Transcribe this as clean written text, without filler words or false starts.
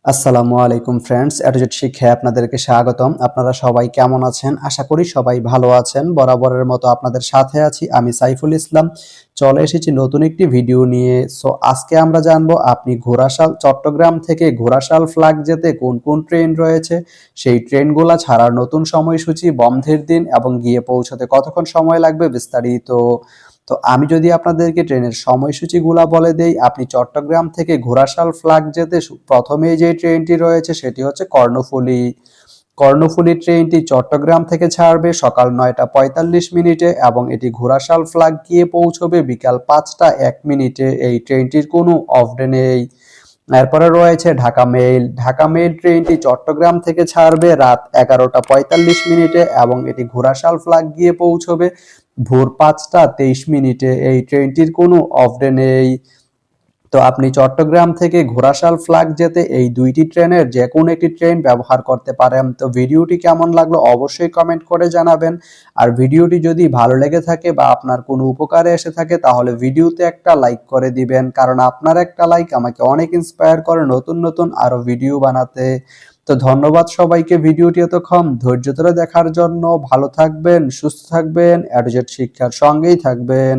আসসালামু আলাইকুম ফ্রেন্ডস, এটুজেট শিক্ষায় আপনাদেরকে স্বাগতম। আপনারা সবাই কেমন আছেন? আশা করি সবাই ভালো আছেন। বরাবরের মতো আপনাদের সাথে আছি আমি সাইফুল ইসলাম। চলে এসেছি নতুন একটি ভিডিও নিয়ে। আজকে আমরা জানবো আপনি চট্টগ্রাম থেকে ঘোড়াশাল ফ্ল্যাগ যেতে কোন কোন ট্রেন রয়েছে, সেই ট্রেনগুলা ছাড়ার নতুন সময়সূচি, বন্ধের দিন এবং গিয়ে পৌঁছাতে কতক্ষণ সময় লাগবে বিস্তারিত। তো আমি যদি আপনাদেরকে ট্রেনের সময়সূচিগুলা বলে দেই, আপনি চট্টগ্রাম থেকে ঘোড়াশাল ফ্ল্যাগ যেতে প্রথমেই যে ট্রেনটি রয়েছে সেটি হচ্ছে কর্ণফুলী। কর্ণফুলী ট্রেনটি চট্টগ্রাম থেকে ছাড়বে সকাল 9টা 45 মিনিটে এবং এটি ঘোড়াশাল ফ্ল্যাগ গিয়ে পৌঁছবে বিকাল 5টা 1 মিনিটে। এই ট্রেনটির কোনো অফ ডে নেই। এরপরে রয়েছে ঢাকা মেইল। ঢাকা মেইল ট্রেনটি চট্টগ্রাম থেকে ছাড়বে রাত 11টা 45 মিনিটে এবং এটি ঘোড়াশাল ফ্ল্যাগ গিয়ে পৌঁছবে ভোর 5টা 23 মিনিটে। এই ট্রেনটির কোনো অফ ডে নেই। তো আপনি চট্টগ্রাম থেকে ঘোড়াশাল ফ্ল্যাগ যেতে এই দুইটি ট্রেনের যে কোনো একটি ট্রেন ব্যবহার করতে পারেন। তো ভিডিওটি কেমন লাগলো অবশ্যই কমেন্ট করে জানাবেন। আর ভিডিওটি যদি ভালো লেগে থাকে বা আপনার কোনো উপকারে এসে থাকে তাহলে ভিডিওতে একটা লাইক করে দিবেন, কারণ আপনার একটা লাইক আমাকে অনেক ইন্সপায়ার করে নতুন নতুন আরো ভিডিও বানাতে। তো ধন্যবাদ সবাইকে ভিডিওটি এতক্ষণ ধৈর্য ধরে দেখার জন্য। ভালো থাকবেন, সুস্থ থাকবেন, এটুজেট শিক্ষার সঙ্গেই থাকবেন।